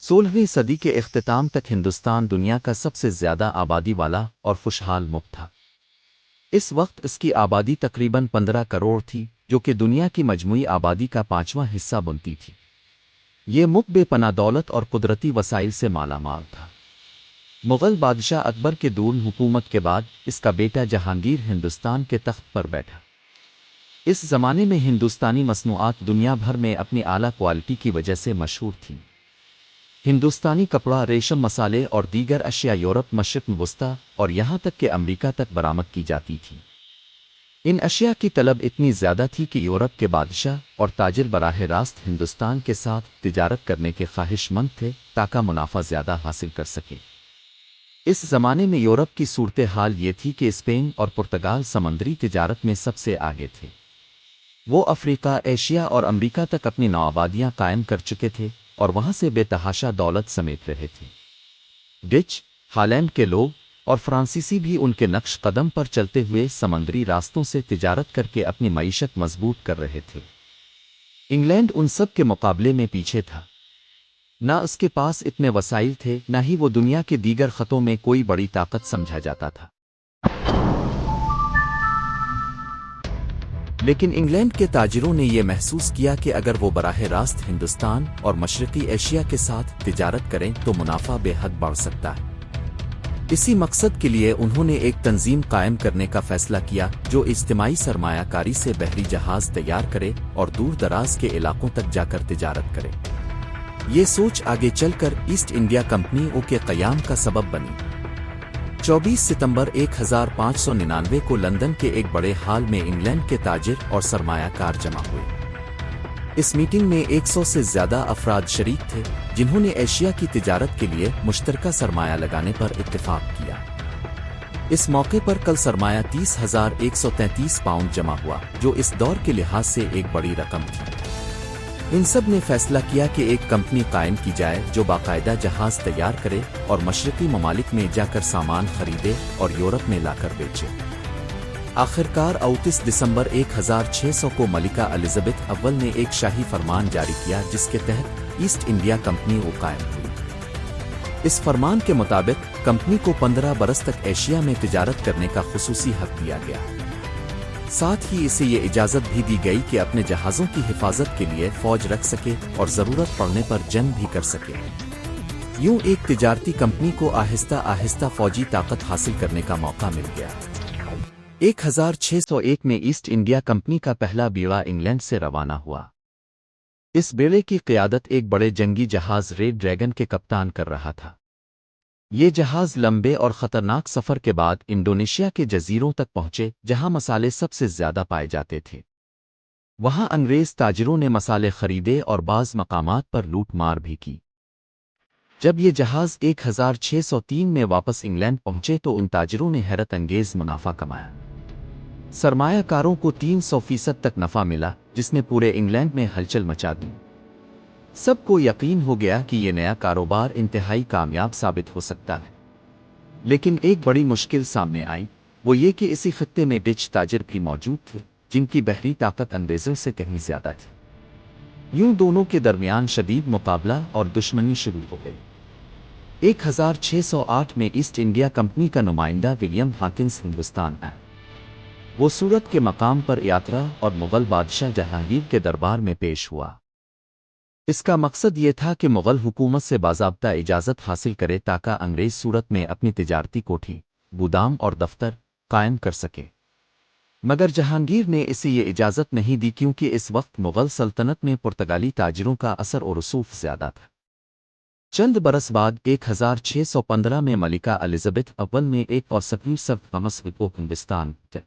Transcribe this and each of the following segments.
16ویں صدی کے اختتام تک ہندوستان دنیا کا سب سے زیادہ آبادی والا اور خوشحال ملک تھا۔ اس وقت اس کی آبادی تقریباً 15 کروڑ تھی، جو کہ دنیا کی مجموعی آبادی کا 5واں حصہ بنتی تھی۔ یہ ملک بے پناہ دولت اور قدرتی وسائل سے مالا مال تھا۔ مغل بادشاہ اکبر کے دور حکومت کے بعد اس کا بیٹا جہانگیر ہندوستان کے تخت پر بیٹھا۔ اس زمانے میں ہندوستانی مصنوعات دنیا بھر میں اپنی اعلیٰ کوالٹی کی وجہ سے مشہور تھیں۔ ہندوستانی کپڑا، ریشم، مسالے اور دیگر اشیاء یورپ، مشرق وسطیٰ اور یہاں تک کہ امریکہ تک برآمد کی جاتی تھیں۔ ان اشیاء کی طلب اتنی زیادہ تھی کہ یورپ کے بادشاہ اور تاجر براہ راست ہندوستان کے ساتھ تجارت کرنے کے خواہش مند تھے تاکہ منافع زیادہ حاصل کر سکیں۔ اس زمانے میں یورپ کی صورتحال یہ تھی کہ اسپین اور پرتگال سمندری تجارت میں سب سے آگے تھے۔ وہ افریقہ، ایشیا اور امریکہ تک اپنی نوآبادیاں قائم کر چکے تھے اور وہاں سے بے تحاشا دولت سمیٹ رہے تھے۔ ڈچ، ہالینڈ کے لوگ اور فرانسیسی بھی ان کے نقش قدم پر چلتے ہوئے سمندری راستوں سے تجارت کر کے اپنی معیشت مضبوط کر رہے تھے۔ انگلینڈ ان سب کے مقابلے میں پیچھے تھا۔ نہ اس کے پاس اتنے وسائل تھے، نہ ہی وہ دنیا کے دیگر خطوں میں کوئی بڑی طاقت سمجھا جاتا تھا۔ لیکن انگلینڈ کے تاجروں نے یہ محسوس کیا کہ اگر وہ براہ راست ہندوستان اور مشرقی ایشیا کے ساتھ تجارت کریں تو منافع بے حد بڑھ سکتا ہے۔ اسی مقصد کے لیے انہوں نے ایک تنظیم قائم کرنے کا فیصلہ کیا جو اجتماعی سرمایہ کاری سے بحری جہاز تیار کرے اور دور دراز کے علاقوں تک جا کر تجارت کرے۔ یہ سوچ آگے چل کر ایسٹ انڈیا کمپنی کے قیام کا سبب بنی۔ 24 ستمبر 1599 کو لندن کے ایک بڑے ہال میں انگلینڈ کے تاجر اور سرمایہ کار جمع ہوئے۔ اس میٹنگ میں 100 سے زیادہ افراد شریک تھے جنہوں نے ایشیا کی تجارت کے لیے مشترکہ سرمایہ لگانے پر اتفاق کیا۔ اس موقع پر کل سرمایہ 30,133 پاؤنڈ جمع ہوا، جو اس دور کے لحاظ سے ایک بڑی رقم تھی۔ ان سب نے فیصلہ کیا کہ ایک کمپنی قائم کی جائے جو باقاعدہ جہاز تیار کرے اور مشرقی ممالک میں جا کر سامان خریدے اور یورپ میں لا کر بیچے۔ آخرکار 29 دسمبر 1600 کو ملکہ الزبتھ اول نے ایک شاہی فرمان جاری کیا جس کے تحت ایسٹ انڈیا کمپنی قائم ہوئی۔ اس فرمان کے مطابق کمپنی کو 15 برس تک ایشیا میں تجارت کرنے کا خصوصی حق دیا گیا۔ ساتھ ہی اسے یہ اجازت بھی دی گئی کہ اپنے جہازوں کی حفاظت کے لیے فوج رکھ سکے اور ضرورت پڑنے پر جنگ بھی کر سکے۔ یوں ایک تجارتی کمپنی کو آہستہ آہستہ فوجی طاقت حاصل کرنے کا موقع مل گیا۔ 1601 میں ایسٹ انڈیا کمپنی کا پہلا بیڑا انگلینڈ سے روانہ ہوا۔ اس بیڑے کی قیادت ایک بڑے جنگی جہاز ریڈ ڈریگن کے کپتان کر رہا تھا۔ یہ جہاز لمبے اور خطرناک سفر کے بعد انڈونیشیا کے جزیروں تک پہنچے جہاں مسالے سب سے زیادہ پائے جاتے تھے۔ وہاں انگریز تاجروں نے مسالے خریدے اور بعض مقامات پر لوٹ مار بھی کی۔ جب یہ جہاز 1603 میں واپس انگلینڈ پہنچے تو ان تاجروں نے حیرت انگیز منافع کمایا۔ سرمایہ کاروں کو 300% تک نفع ملا جس نے پورے انگلینڈ میں ہلچل مچا دی۔ سب کو یقین ہو گیا کہ یہ نیا کاروبار انتہائی کامیاب ثابت ہو سکتا ہے۔ لیکن ایک بڑی مشکل سامنے آئی، وہ یہ کہ اسی خطے میں ڈچ تاجر بھی موجود تھے جن کی بحری طاقت انگریزوں سے کہیں زیادہ تھی۔ یوں دونوں کے درمیان شدید مقابلہ اور دشمنی شروع ہو گئی۔ 1608 میں ایسٹ انڈیا کمپنی کا نمائندہ ولیم ہاکنز ہندوستان آیا۔ وہ سورت کے مقام پر یاترا اور مغل بادشاہ جہانگیر کے دربار میں پیش ہوا۔ اس کا مقصد یہ تھا کہ مغل حکومت سے باضابطہ اجازت حاصل کرے تاکہ انگریز سورت میں اپنی تجارتی کوٹھی، گودام اور دفتر قائم کر سکے۔ مگر جہانگیر نے اسے یہ اجازت نہیں دی کیونکہ اس وقت مغل سلطنت میں پرتگالی تاجروں کا اثر و رسوخ زیادہ تھا۔ چند برس بعد 1615 میں ملکہ الزبتھ اول نے ایک اور سفیر سر تھامس کو ہندوستان تھے۔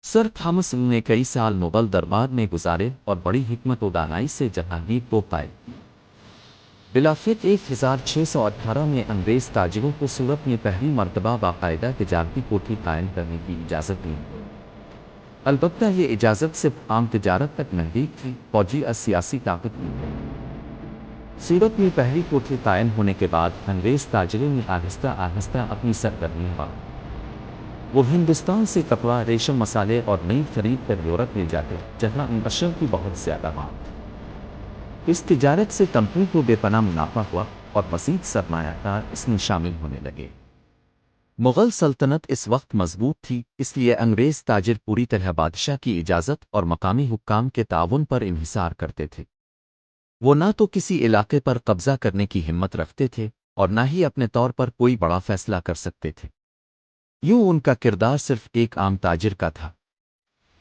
سر تھامس نے کئی سال مغل دربار میں گزارے اور بڑی حکمت و دانائی سے جہانگیر کو پائے۔ بلاخر 1618 میں انگریز تاجروں کو سورت میں پہلی مرتبہ باقاعدہ تجارتی کوٹھی قائم کرنے کی اجازت دی۔ البتہ یہ اجازت صرف عام تجارت تک محدود تھی، فوجی اور سیاسی طاقت نہیں۔ سورت میں پہلی کوٹھی قائم ہونے کے بعد انگریز تاجروں نے آہستہ آہستہ اپنی سرگرمی بڑھائی۔ وہ ہندوستان سے کپڑا، ریشم، مسالے اور نئی خرید کر یورپ لے جاتے جہاں ان اشیاء کی بہت زیادہ مانگ تھی۔ اس تجارت سے کمپنی کو بے پناہ منافع ہوا اور مزید سرمایہ کار اس میں شامل ہونے لگے۔ مغل سلطنت اس وقت مضبوط تھی، اس لیے انگریز تاجر پوری طرح بادشاہ کی اجازت اور مقامی حکام کے تعاون پر انحصار کرتے تھے۔ وہ نہ تو کسی علاقے پر قبضہ کرنے کی ہمت رکھتے تھے اور نہ ہی اپنے طور پر کوئی بڑا فیصلہ کر سکتے تھے۔ یوں ان کا کردار صرف ایک عام تاجر کا تھا،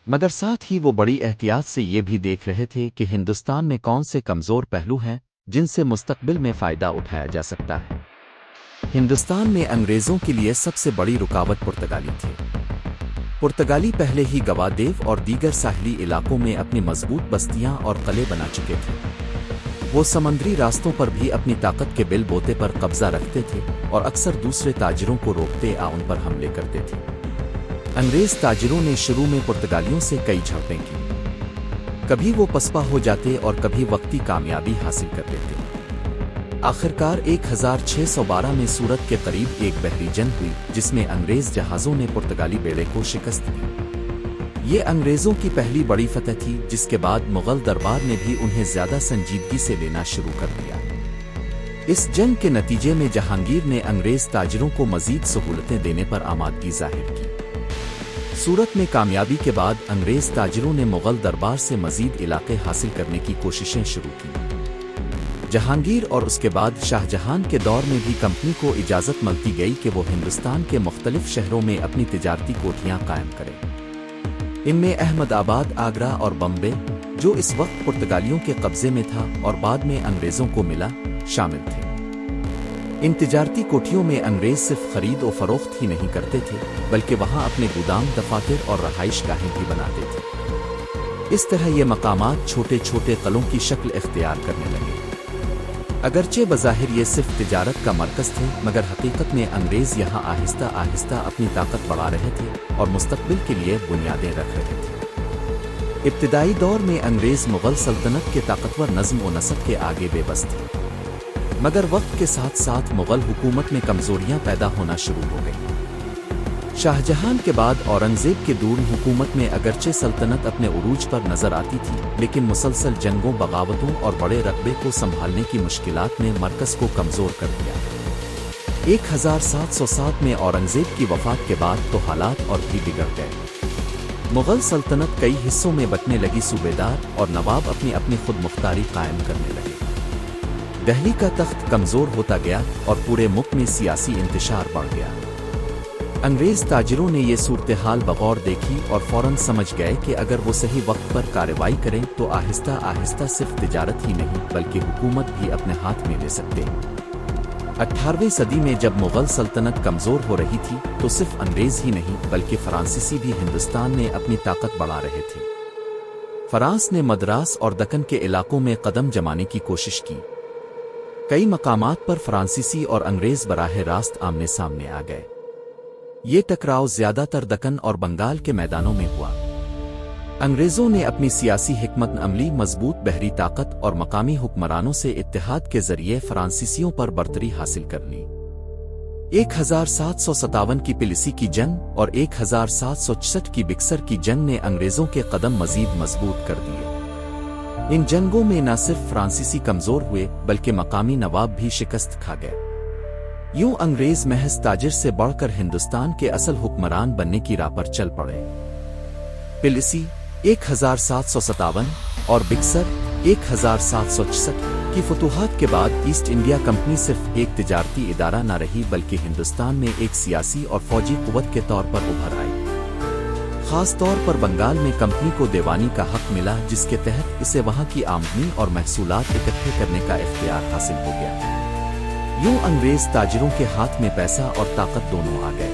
مگر ساتھ ہی وہ بڑی احتیاط سے یہ بھی دیکھ رہے تھے کہ ہندوستان میں کون سے کمزور پہلو ہیں جن سے مستقبل میں فائدہ اٹھایا جا سکتا ہے۔ ہندوستان میں انگریزوں کے لیے سب سے بڑی رکاوٹ پرتگالی تھے۔ پرتگالی پہلے ہی گوادیو اور دیگر ساحلی علاقوں میں اپنی مضبوط بستیاں اور قلعے بنا چکے تھے۔ وہ سمندری راستوں پر بھی اپنی طاقت کے بل بوتے پر قبضہ رکھتے تھے اور اکثر دوسرے تاجروں کو روکتے ان پر حملے کرتے تھے۔ انگریز تاجروں نے شروع میں پرتگالیوں سے کئی جھڑپیں کی، کبھی وہ پسپا ہو جاتے اور کبھی وقتی کامیابی حاصل کر لیتے۔ آخرکار 1612 میں سورت کے قریب ایک بحری جنگ ہوئی جس میں انگریز جہازوں نے پرتگالی بیڑے کو شکست دی۔ یہ انگریزوں کی پہلی بڑی فتح تھی، جس کے بعد مغل دربار نے بھی انہیں زیادہ سنجیدگی سے لینا شروع کر دیا۔ اس جنگ کے نتیجے میں جہانگیر نے انگریز تاجروں کو مزید سہولتیں دینے پر آمادگی ظاہر کی۔ سورت میں کامیابی کے بعد انگریز تاجروں نے مغل دربار سے مزید علاقے حاصل کرنے کی کوششیں شروع کی۔ جہانگیر اور اس کے بعد شاہ جہان کے دور میں بھی کمپنی کو اجازت ملتی گئی کہ وہ ہندوستان کے مختلف شہروں میں اپنی تجارتی کوٹھیاں قائم کرے۔ ان میں احمد آباد، آگرہ اور بمبے، جو اس وقت پرتگالیوں کے قبضے میں تھا اور بعد میں انگریزوں کو ملا، شامل تھے۔ ان تجارتی کوٹھیوں میں انگریز صرف خرید و فروخت ہی نہیں کرتے تھے، بلکہ وہاں اپنے گودام، دفاتر اور رہائش گاہیں بھی بناتے تھے۔ اس طرح یہ مقامات چھوٹے چھوٹے قلعوں کی شکل اختیار کرنے لگے۔ اگرچہ بظاہر یہ صرف تجارت کا مرکز تھے، مگر حقیقت میں انگریز یہاں آہستہ آہستہ اپنی طاقت بڑھا رہے تھے اور مستقبل کے لیے بنیادیں رکھ رہے تھے۔ ابتدائی دور میں انگریز مغل سلطنت کے طاقتور نظم و نسق کے آگے بے بس تھے، مگر وقت کے ساتھ ساتھ مغل حکومت میں کمزوریاں پیدا ہونا شروع ہو گئیں۔ شاہ جہان کے بعد اورنگزیب کے دور حکومت میں اگرچہ سلطنت اپنے عروج پر نظر آتی تھی، لیکن مسلسل جنگوں، بغاوتوں اور بڑے رقبے کو سنبھالنے کی مشکلات نے مرکز کو کمزور کر دیا۔ 1707 میں اورنگزیب کی وفات کے بعد تو حالات اور بھی بگڑ گئے۔ مغل سلطنت کئی حصوں میں بٹنے لگی، صوبیدار اور نواب اپنی اپنی خود مختاری قائم کرنے لگے۔ دہلی کا تخت کمزور ہوتا گیا اور پورے ملک میں سیاسی انتشار بڑھ گیا۔ انگریز تاجروں نے یہ صورتحال بغور دیکھی اور فوراً سمجھ گئے کہ اگر وہ صحیح وقت پر کارروائی کریں تو آہستہ آہستہ صرف تجارت ہی نہیں بلکہ حکومت بھی اپنے ہاتھ میں لے سکتے ہیں۔ 18ویں صدی میں جب مغل سلطنت کمزور ہو رہی تھی تو صرف انگریز ہی نہیں بلکہ فرانسیسی بھی ہندوستان میں اپنی طاقت بڑھا رہے تھے۔ فرانس نے مدراس اور دکن کے علاقوں میں قدم جمانے کی کوشش کی۔ کئی مقامات پر فرانسیسی اور انگریز براہ راست آمنے سامنے آ گئے۔ یہ ٹکراؤ زیادہ تر دکن اور بنگال کے میدانوں میں ہوا۔ انگریزوں نے اپنی سیاسی حکمت عملی، مضبوط بحری طاقت اور مقامی حکمرانوں سے اتحاد کے ذریعے فرانسیسیوں پر برتری حاصل کر لی۔ 1757 کی پلیسی کی جنگ اور 1766 کی بکسر کی جنگ نے انگریزوں کے قدم مزید مضبوط کر دیے۔ ان جنگوں میں نہ صرف فرانسیسی کمزور ہوئے بلکہ مقامی نواب بھی شکست کھا گئے۔ یوں انگریز محض تاجر سے بڑھ کر ہندوستان کے اصل حکمران بننے کی راہ پر چل پڑے۔ پلیسی 1757 اور بکسر 1766 کی فتوحات کے بعد ایسٹ انڈیا کمپنی صرف ایک تجارتی ادارہ نہ رہی بلکہ ہندوستان میں ایک سیاسی اور فوجی قوت کے طور پر ابھر آئی۔ خاص طور پر بنگال میں کمپنی کو دیوانی کا حق ملا، جس کے تحت اسے وہاں کی آمدنی اور محصولات اکٹھے کرنے کا اختیار حاصل ہو گیا۔ یوں انگریز تاجروں کے ہاتھ میں پیسہ اور طاقت دونوں آ گئے۔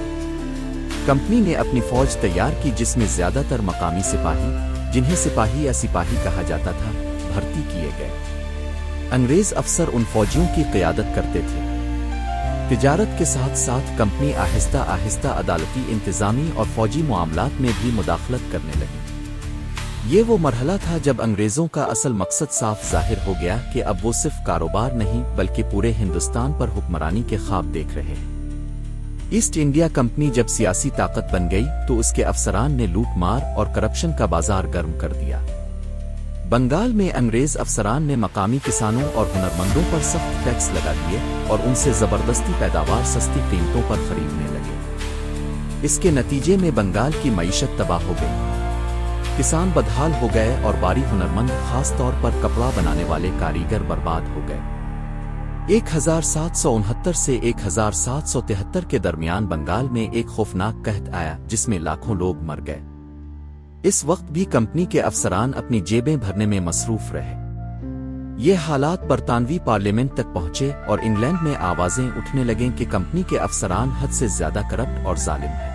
کمپنی نے اپنی فوج تیار کی جس میں زیادہ تر مقامی سپاہی، جنہیں سپاہی یا سپاہی کہا جاتا تھا، بھرتی کیے گئے۔ انگریز افسر ان فوجیوں کی قیادت کرتے تھے۔ تجارت کے ساتھ ساتھ کمپنی آہستہ آہستہ عدالتی، انتظامی اور فوجی معاملات میں بھی مداخلت کرنے لگی۔ یہ وہ مرحلہ تھا جب انگریزوں کا اصل مقصد صاف ظاہر ہو گیا کہ اب وہ صرف کاروبار نہیں بلکہ پورے ہندوستان پر حکمرانی کے خواب دیکھ رہے ہیں۔ ایسٹ انڈیا کمپنی جب سیاسی طاقت بن گئی تو اس کے افسران نے لوٹ مار اور کرپشن کا بازار گرم کر دیا۔ بنگال میں انگریز افسران نے مقامی کسانوں اور ہنرمندوں پر سخت ٹیکس لگا دیے اور ان سے زبردستی پیداوار سستی قیمتوں پر خریدنے لگے۔ اس کے نتیجے میں بنگال کی معیشت تباہ ہو گئی، کسان بدحال ہو گئے اور باری ہنرمند خاص طور پر کپڑا بنانے والے کاریگر برباد ہو گئے۔ 1769 سے 1773 کے درمیان بنگال میں ایک خوفناک قحط آیا جس میں لاکھوں لوگ مر گئے۔ اس وقت بھی کمپنی کے افسران اپنی جیبیں بھرنے میں مصروف رہے۔ یہ حالات برطانوی پارلیمنٹ تک پہنچے اور انگلینڈ میں آوازیں اٹھنے لگیں کہ کمپنی کے افسران حد سے زیادہ کرپٹ اور ظالم ہیں۔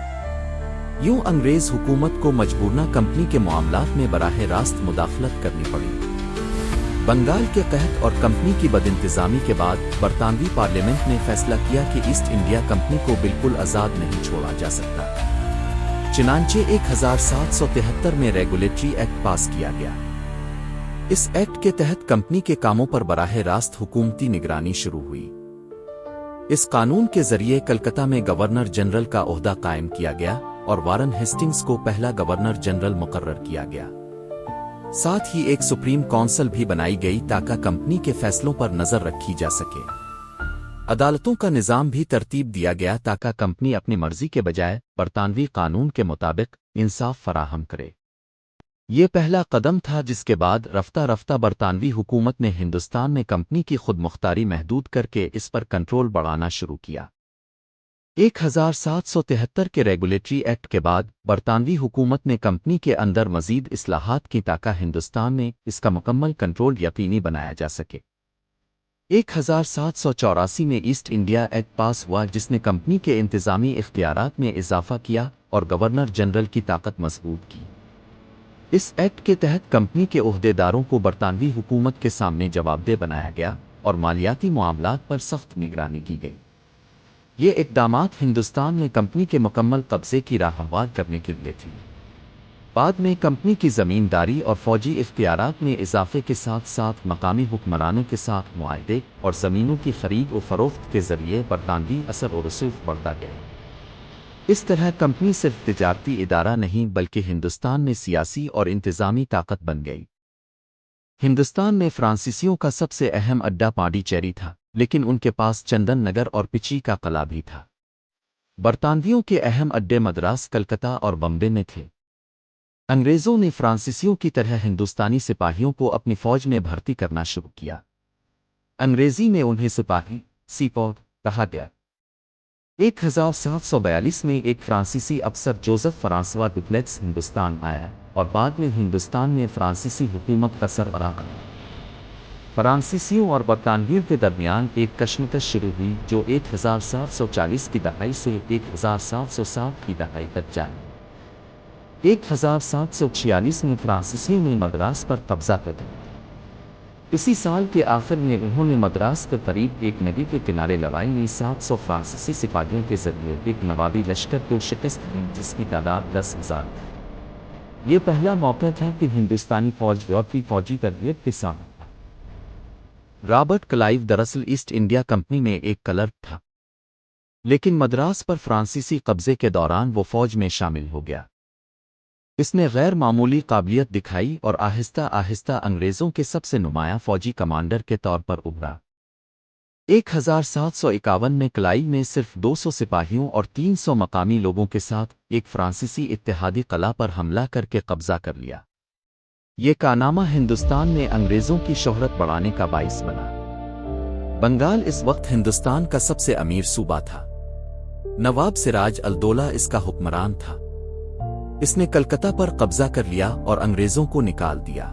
یوں انگریز حکومت کو مجبورنہ کمپنی کے معاملات میں براہ راست مداخلت کرنی پڑی۔ بنگال کے قحط اور کمپنی کی بدانتظامی کے بعد برطانوی پارلیمنٹ نے فیصلہ کیا کہ ایسٹ انڈیا کمپنی کو بالکل آزاد نہیں چھوڑا جا سکتا۔ چنانچہ 1773 میں ریگولیٹری ایکٹ پاس کیا گیا۔ اس ایکٹ کے تحت کمپنی کے کاموں پر براہ راست حکومتی نگرانی شروع ہوئی۔ اس قانون کے ذریعے کلکتہ میں گورنر جنرل کا عہدہ قائم کیا گیا اور وارن ہیسٹنگز کو پہلا گورنر جنرل مقرر کیا گیا۔ ساتھ ہی ایک سپریم کونسل بھی بنائی گئی تاکہ کمپنی کے فیصلوں پر نظر رکھی جا سکے۔ عدالتوں کا نظام بھی ترتیب دیا گیا تاکہ کمپنی اپنی مرضی کے بجائے برطانوی قانون کے مطابق انصاف فراہم کرے۔ یہ پہلا قدم تھا جس کے بعد رفتہ رفتہ برطانوی حکومت نے ہندوستان میں کمپنی کی خود مختاری محدود کر کے اس پر کنٹرول بڑھانا شروع کیا۔ 1773 کے ریگولیٹری ایکٹ کے بعد برطانوی حکومت نے کمپنی کے اندر مزید اصلاحات کی تاکہ ہندوستان میں اس کا مکمل کنٹرول یقینی بنایا جا سکے۔ 1784 میں ایسٹ انڈیا ایکٹ پاس ہوا جس نے کمپنی کے انتظامی اختیارات میں اضافہ کیا اور گورنر جنرل کی طاقت مضبوط کی۔ اس ایکٹ کے تحت کمپنی کے عہدیداروں کو برطانوی حکومت کے سامنے جواب دہ بنایا گیا اور مالیاتی معاملات پر سخت نگرانی کی گئی۔ یہ اقدامات ہندوستان میں کمپنی کے مکمل قبضے کی راہ ہموار کرنے کے لیے تھی۔ بعد میں کمپنی کی زمینداری اور فوجی اختیارات میں اضافے کے ساتھ ساتھ مقامی حکمرانوں کے ساتھ معاہدے اور زمینوں کی خرید و فروخت کے ذریعے برطانوی اثر و رسوخ بڑھتا گیا۔ اس طرح کمپنی صرف تجارتی ادارہ نہیں بلکہ ہندوستان میں سیاسی اور انتظامی طاقت بن گئی۔ ہندوستان میں فرانسیسیوں کا سب سے اہم اڈہ پانڈیچیری تھا، لیکن ان کے پاس چندن نگر اور پچی کا قلعہ بھی تھا۔ برطانویوں کے اہم اڈے مدراس، کلکتہ اور بمبے میں تھے۔ انگریزوں نے فرانسیسیوں کی طرح ہندوستانی سپاہیوں کو اپنی فوج میں بھرتی کرنا شروع کیا۔ انگریزی میں انہیں سپاہی سیپور کہا گیا۔ 1742 میں ایک فرانسیسی افسر جوزف فرانسوا ڈوپلیکس ہندوستان آیا اور بعد میں ہندوستان میں فرانسیسی حکومت کا سربراہ بنا۔ فرانسیسیوں اور برطانویوں کے درمیان ایک کشمکش شروع ہوئی جو 1740 کی دہائی سے 1760 کی دہائی تک جاری۔ 1746 میں فرانسیسیوں نے مدراس پر قبضہ کر لیا۔ اسی سال کے آخر میں انہوں نے مدراس کے قریب ایک ندی کے کنارے لڑائی میں 700 فرانسیسی سپاہیوں کے ذریعے ایک نوابی لشکر کو شکست دی جس کی تعداد 10,000 تھی۔ یہ پہلا موقع تھا کہ ہندوستانی فوج یورپی فوجی تربیت کے سامنے۔ رابرٹ کلائیو دراصل ایسٹ انڈیا کمپنی میں ایک کلرک تھا، لیکن مدراس پر فرانسیسی قبضے کے دوران وہ فوج میں شامل ہو گیا۔ اس نے غیر معمولی قابلیت دکھائی اور آہستہ آہستہ انگریزوں کے سب سے نمایاں فوجی کمانڈر کے طور پر ابھرا۔ 1751 میں کلائیو نے صرف 200 سپاہیوں اور 300 مقامی لوگوں کے ساتھ ایک فرانسیسی اتحادی قلعہ پر حملہ کر کے قبضہ کر لیا۔ یہ کارنامہ ہندوستان میں انگریزوں کی شہرت بڑھانے کا باعث بنا۔ بنگال اس وقت ہندوستان کا سب سے امیر صوبہ تھا۔ نواب سراج الدولہ اس کا حکمران تھا۔ اس نے کلکتہ پر قبضہ کر لیا اور انگریزوں کو نکال دیا،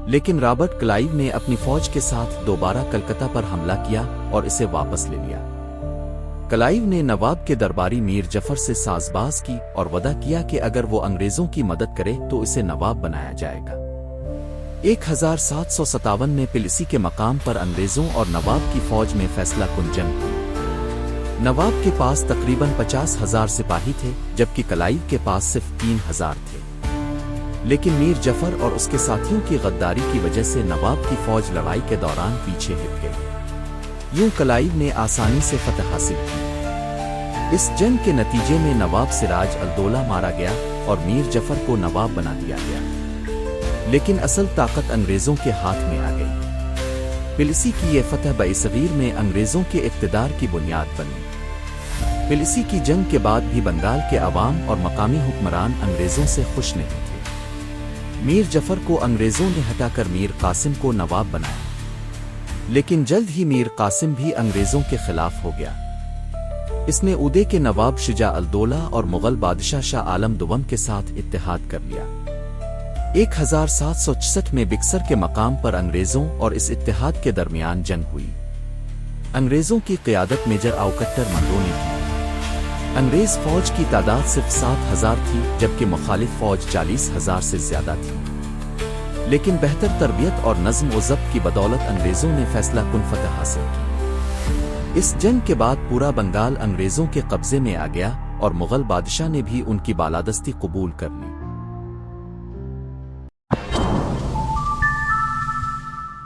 لیکن رابرٹ کلائیو نے اپنی فوج کے ساتھ دوبارہ کلکتہ پر حملہ کیا اور اسے واپس لے لیا۔ کلائیو نے نواب کے درباری میر جعفر سے ساز باز کی اور وعدہ کیا کہ اگر وہ انگریزوں کی مدد کرے تو اسے نواب بنایا جائے گا۔ 1757 میں پلسی کے مقام پر انگریزوں اور نواب کی فوج میں فیصلہ کن جنگ ہوئی۔ نواب کے پاس تقریباً 50,000 سپاہی تھے جبکہ کلائیو کے پاس صرف 3,000 تھے، لیکن میر جعفر اور اس کے ساتھیوں کی غداری کی وجہ سے نواب کی فوج لڑائی کے دوران پیچھے ہٹ گئی۔ یوں کلائیو نے آسانی سے فتح حاصل کی۔ اس جنگ کے نتیجے میں نواب سراج الدولہ مارا گیا اور میر جعفر کو نواب بنا دیا گیا، لیکن اصل طاقت انگریزوں کے ہاتھ میں آ گئی۔ پلسی کی یہ فتح برصغیر میں انگریزوں کے اقتدار کی بنیاد بنی۔ پلسی کی جنگ کے بعد بھی بنگال کے عوام اور مقامی حکمران انگریزوں سے خوش نہیں تھے۔ میر جعفر کو انگریزوں نے ہٹا کر میر قاسم کو نواب بنایا، لیکن جلد ہی میر قاسم بھی انگریزوں کے خلاف ہو گیا۔ اس نے اودے کے نواب شجاع الدولہ اور مغل بادشاہ شاہ عالم دوم کے ساتھ اتحاد کر لیا۔ 1766 میں بکسر کے مقام پر انگریزوں اور اس اتحاد کے درمیان جنگ ہوئی۔ انگریزوں کی قیادت میجر اوکٹر منرو نے کی۔ انگریز فوج کی تعداد صرف 7,000 تھی، جبکہ مخالف فوج 40,000 سے زیادہ تھی۔ لیکن بہتر تربیت اور نظم و ضبط کی بدولت انگریزوں نے فیصلہ کن فتح حاصل کی۔ اس جنگ کے بعد پورا بنگال انگریزوں کے قبضے میں آ گیا اور مغل بادشاہ نے بھی ان کی بالادستی قبول کر لی۔